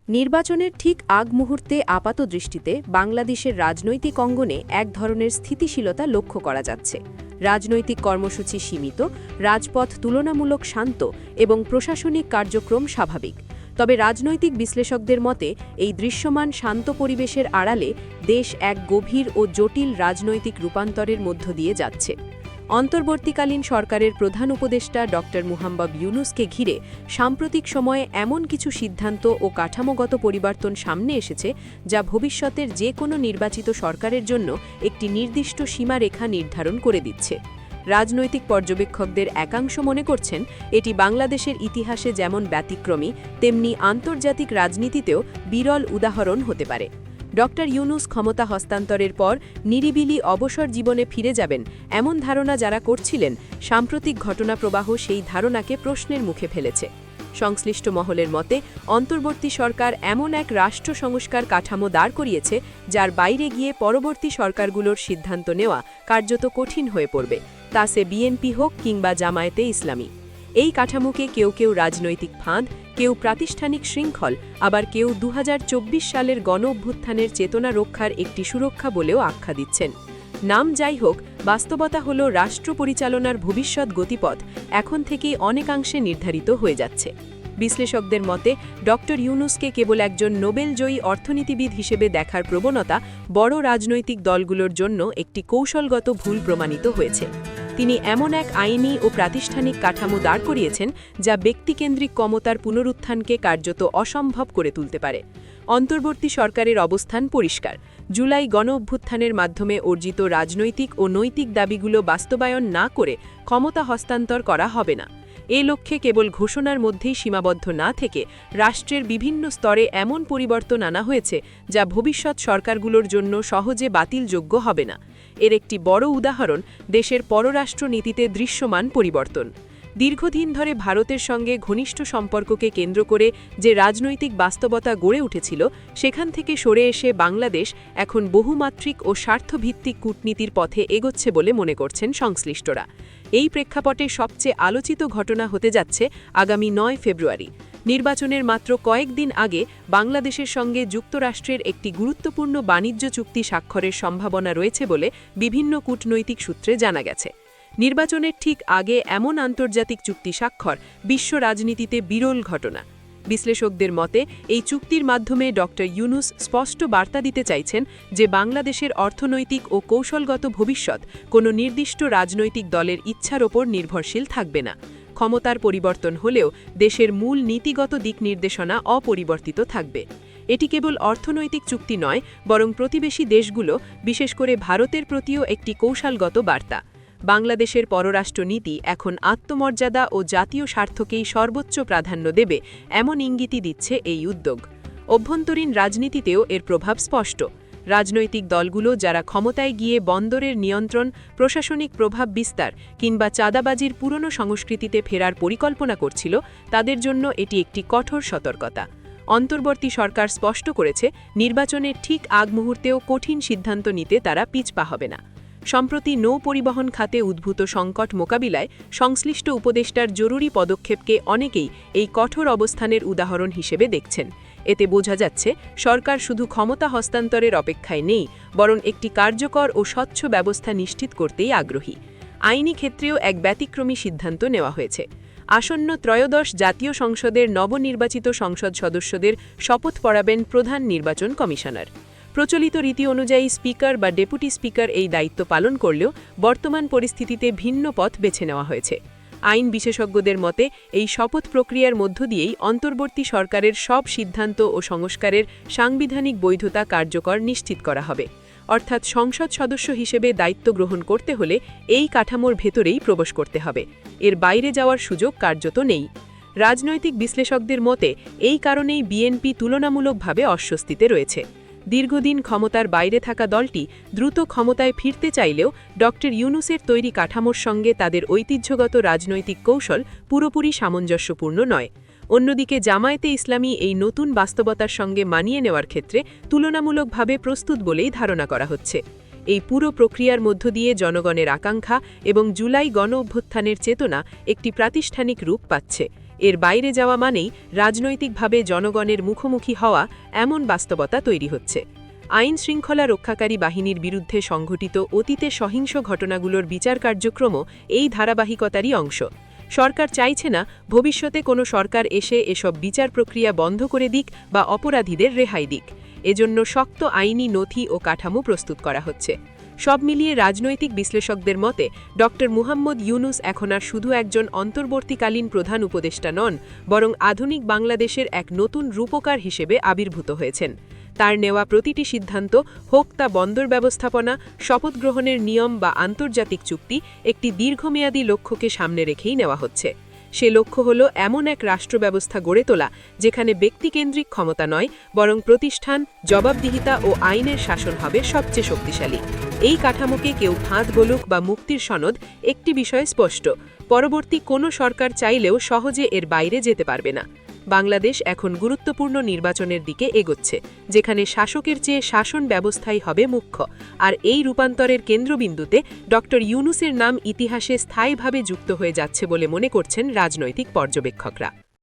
নির্বাচনের ঠিক আগ মুহূর্তে আপাতদৃষ্টিতে বাংলাদেশের রাজনৈতিক অঙ্গনে এক ধরনের স্থিতিশীলতা লক্ষ্য করা যাচ্ছে। রাজনৈতিক কর্মসূচি সীমিত, রাজপথ তুলনামূলক শান্ত এবং প্রশাসনিক কার্যক্রম স্বাভাবিক। তবে রাজনৈতিক বিশ্লেষকদের মতে এই দৃশ্যমান শান্ত পরিবেশের আড়ালে দেশ এক গভীর ও জটিল রাজনৈতিক রূপান্তরের মধ্য দিয়ে যাচ্ছে। অন্তর্বর্তীকালীন সরকারের প্রধান উপদেষ্টা ড. মুহাম্মদ ইউনূসকে ঘিরে সাম্প্রতিক সময়ে এমন কিছু সিদ্ধান্ত ও কাঠামোগত পরিবর্তন সামনে এসেছে যা ভবিষ্যতের যে কোনো নির্বাচিত সরকারের জন্য একটি নির্দিষ্ট সীমারেখা নির্ধারণ করে দিচ্ছে। রাজনৈতিক পর্যবেক্ষকদের একাংশ মনে করছেন এটি বাংলাদেশের ইতিহাসে যেমন ব্যতিক্রমী তেমনি আন্তর্জাতিক রাজনীতিতেও বিরল উদাহরণ হতে পারে। ড. ইউনূস ক্ষমতা হস্তান্তরের পর নিরিবিলি অবসর জীবনে ফিরে যাবেন এমন ধারণা যারা করছিলেন, সাম্প্রতিক ঘটনাপ্রবাহ সেই ধারণাকে প্রশ্নের মুখে ফেলেছে। সংশ্লিষ্ট মহলের মতে অন্তর্বর্তী সরকার এমন এক রাষ্ট্র সংস্কার কাঠামো দাঁড় করিয়েছে যার বাইরে গিয়ে পরবর্তী সরকারগুলোর সিদ্ধান্ত নেওয়া কার্যত কঠিন হয়ে পড়বে, তা সে বিএনপি হোক কিংবা জামায়াতে ইসলামী। এই কাঠামোকে কেউ কেউ রাজনৈতিক ফাঁদ, কেউ প্রাতিষ্ঠানিক শৃঙ্খল, আবার কেউ ২০২৪ সালের গণ-অভ্যুত্থানের চেতনা রক্ষার একটি সুরক্ষা বলেও আখ্যা দিচ্ছেন। নাম যাই হোক, বাস্তবতা হল রাষ্ট্র পরিচালনার ভবিষ্যৎ গতিপথ এখন থেকেই অনেকাংশে নির্ধারিত হয়ে যাচ্ছে। বিশ্লেষকদের মতে ড. ইউনূসকে কেবল একজন নোবেলজয়ী অর্থনীতিবিদ হিসেবে দেখার প্রবণতা বড় রাজনৈতিক দলগুলোর জন্য একটি কৌশলগত ভুল প্রমাণিত হয়েছে। তিনি এমন এক আইনি ও প্রাতিষ্ঠানিক কাঠামো দাঁড় করিয়েছেন যা ব্যক্তিকেন্দ্রিক ক্ষমতার পুনরুত্থানকে কার্যত অসম্ভব করে তুলতে পারে। অন্তর্বর্তী সরকারের অবস্থান পরিষ্কার। জুলাই গণ-অভ্যুত্থানের মাধ্যমে অর্জিত রাজনৈতিক ও নৈতিক দাবিগুলো বাস্তবায়ন না করে ক্ষমতা হস্তান্তর করা হবে না। এ লক্ষ্যে কেবল ঘোষণার মধ্যেই সীমাবদ্ধ না থেকে রাষ্ট্রের বিভিন্ন স্তরে এমন পরিবর্তন আনা হয়েছে যা ভবিষ্যৎ সরকারগুলোর জন্য সহজে বাতিলযোগ্য হবে না। এর একটি বড় উদাহরণ দেশের পররাষ্ট্র নীতিতে দৃশ্যমান পরিবর্তন। দীর্ঘদিন ধরে ভারতের সঙ্গে ঘনিষ্ঠ সম্পর্ককে কেন্দ্র করে যে রাজনৈতিক বাস্তবতা গড়ে উঠেছিল, সেখান থেকে সরে এসে বাংলাদেশ এখন বহুমাত্রিক ও স্বার্থভিত্তিক কূটনীতির পথে এগোচ্ছে বলে মনে করছেন সংশ্লিষ্টরা। এই প্রেক্ষাপটে সবচেয়ে আলোচিত ঘটনা হতে যাচ্ছে আগামী ৯ ফেব্রুয়ারি। নির্বাচনের মাত্র কয়েকদিন আগে বাংলাদেশের সঙ্গে যুক্তরাষ্ট্রের একটি গুরুত্বপূর্ণ বাণিজ্য চুক্তি স্বাক্ষরের সম্ভাবনা রয়েছে বলে বিভিন্ন কূটনৈতিক সূত্রে জানা গেছে। নির্বাচনের ঠিক আগে এমন আন্তর্জাতিক চুক্তি স্বাক্ষর বিশ্ব রাজনীতিতে বিরল ঘটনা। বিশ্লেষকদের মতে এই চুক্তির মাধ্যমে ড. ইউনূস স্পষ্ট বার্তা দিতে চাইছেন যে বাংলাদেশের অর্থনৈতিক ও কৌশলগত ভবিষ্যৎ কোনো নির্দিষ্ট রাজনৈতিক দলের ইচ্ছার ওপর নির্ভরশীল থাকবে না। ক্ষমতার পরিবর্তন হলেও দেশের মূল নীতিগত দিক নির্দেশনা অপরিবর্তিত থাকবে। এটি কেবল অর্থনৈতিক চুক্তি নয়, বরং প্রতিবেশী দেশগুলো, বিশেষ করে ভারতের প্রতিও একটি কৌশলগত বার্তা। বাংলাদেশের পররাষ্ট্র নীতি এখন আত্মমর্যাদা ও জাতীয় স্বার্থকেই সর্বোচ্চ প্রাধান্য দেবে এমন ইঙ্গিতই দিচ্ছে এই উদ্যোগ। অভ্যন্তরীণ রাজনীতিতেও এর প্রভাব স্পষ্ট। রাজনৈতিক দলগুলো যারা ক্ষমতায় গিয়ে বন্দরের নিয়ন্ত্রণ, প্রশাসনিক প্রভাব বিস্তার কিংবা চাঁদাবাজির পুরনো সংস্কৃতিতে ফেরার পরিকল্পনা করছিল, তাদের জন্য এটি একটি কঠোর সতর্কতা। অন্তর্বর্তী সরকার স্পষ্ট করেছে নির্বাচনের ঠিক আগ মুহূর্তেও কঠিন সিদ্ধান্ত নিতে তারা পিছপা হবে না। সম্প্রতি নৌ পরিবহন খাতে উদ্ভূত সংকট মোকাবিলায় সংশ্লিষ্ট উপদেষ্টার জরুরি পদক্ষেপকে অনেকেই এই কঠোর অবস্থানের উদাহরণ হিসেবে দেখছেন। এতে বোঝা যাচ্ছে সরকার শুধু ক্ষমতা হস্তান্তরের অপেক্ষায় নেই, বরং একটি কার্যকর ও স্বচ্ছ ব্যবস্থা নিশ্চিত করতেই আগ্রহী। আইনি ক্ষেত্রেও এক ব্যতিক্রমী সিদ্ধান্ত নেওয়া হয়েছে। আসন্ন ত্রয়োদশ জাতীয় সংসদের নবনির্বাচিত সংসদ সদস্যদের শপথ পড়াবেন প্রধান নির্বাচন কমিশনার। প্রচলিত রীতি অনুযায়ী স্পিকার বা ডেপুটি স্পিকার এই দায়িত্ব পালন করলেও বর্তমান পরিস্থিতিতে ভিন্ন পথ বেছে নেওয়া হয়েছে। আইন বিশেষজ্ঞদের মতে এই শপথ প্রক্রিয়ার মধ্য দিয়েই অন্তর্বর্তী সরকারের সব সিদ্ধান্ত ও সংস্কারের সাংবিধানিক বৈধতা কার্যকর নিশ্চিত করা হবে। অর্থাৎ সংসদ সদস্য হিসেবে দায়িত্ব গ্রহণ করতে হলে এই কাঠামোর ভেতরেই প্রবেশ করতে হবে, এর বাইরে যাওয়ার সুযোগ কার্যত নেই। রাজনৈতিক বিশ্লেষকদের মতে এই কারণেই বিএনপি তুলনামূলকভাবে অস্বস্তিতে রয়েছে। দীর্ঘদিন ক্ষমতার বাইরে থাকা দলটি দ্রুত ক্ষমতায় ফিরতে চাইলেও ড. ইউনূসের তৈরি কাঠামোর সঙ্গে তাদের ঐতিহ্যগত রাজনৈতিক কৌশল পুরোপুরি সামঞ্জস্যপূর্ণ নয়। অন্যদিকে জামায়াতে ইসলামী এই নতুন বাস্তবতার সঙ্গে মানিয়ে নেওয়ার ক্ষেত্রে তুলনামূলকভাবে প্রস্তুত বলেই ধারণা করা হচ্ছে। এই পুরো প্রক্রিয়ার মধ্য দিয়ে জনগণের আকাঙ্ক্ষা এবং জুলাই গণ-অভ্যুত্থানের চেতনা একটি প্রাতিষ্ঠানিক রূপ পাচ্ছে। এর বাইরে যাওয়া মানেই রাজনৈতিকভাবে জনগণের মুখোমুখি হওয়া এমন বাস্তবতা তৈরি হচ্ছে। আইন শৃঙ্খলা রক্ষাকারী বাহিনীর বিরুদ্ধে সংঘটিত অতীতে সহিংস ঘটনাগুলোর বিচার কার্যক্রমও এই ধারাবাহিকতারই অংশ। সরকার চাইছে না ভবিষ্যতে কোনো সরকার এসে এসব বিচার প্রক্রিয়া বন্ধ করে দিক বা অপরাধীদের রেহাই দিক। এজন্য শক্ত আইনি নথি ও কাঠামো প্রস্তুত করা হচ্ছে। সব মিলিয়ে রাজনৈতিক বিশ্লেষকদের মতে মুহাম্মদ ইউনূস এখন আর শুধু একজন অন্তর্বর্তীকালীন প্রধান উপদেষ্টা নন, বরং আধুনিক বাংলাদেশের এক নতুন রূপকার হিসেবে আবির্ভূত হয়েছেন। তার নেওয়া প্রতিটি সিদ্ধান্ত, হোক তা বন্দর ব্যবস্থাপনা, শপথ গ্রহণের নিয়ম বা আন্তর্জাতিক চুক্তি, একটি দীর্ঘমেয়াদী লক্ষ্যকে সামনে রেখেই নেওয়া হচ্ছে। সে লক্ষ্য হল এমন এক রাষ্ট্র ব্যবস্থা গড়ে তোলা যেখানে ব্যক্তিকেন্দ্রিক ক্ষমতা নয়, বরং প্রতিষ্ঠান, জবাবদিহিতা ও আইনের শাসন হবে সবচেয়ে শক্তিশালী। এই কাঠামোকে কেউ ফাঁদ বলুক বা মুক্তির সনদ, একটি বিষয় স্পষ্ট: পরবর্তী কোনো সরকার চাইলেও সহজে এর বাইরে যেতে পারবে না। বাংলাদেশ এখন গুরুত্বপূর্ণ নির্বাচনের দিকে এগোচ্ছে, যেখানে শাসকের চেয়ে শাসন ব্যবস্থাই হবে মুখ্য। আর এই রূপান্তরের কেন্দ্রবিন্দুতে ইউনূসের নাম ইতিহাসে স্থায়ীভাবে যুক্ত হয়ে যাচ্ছে বলে মনে করছেন রাজনৈতিক পর্যবেক্ষকরা।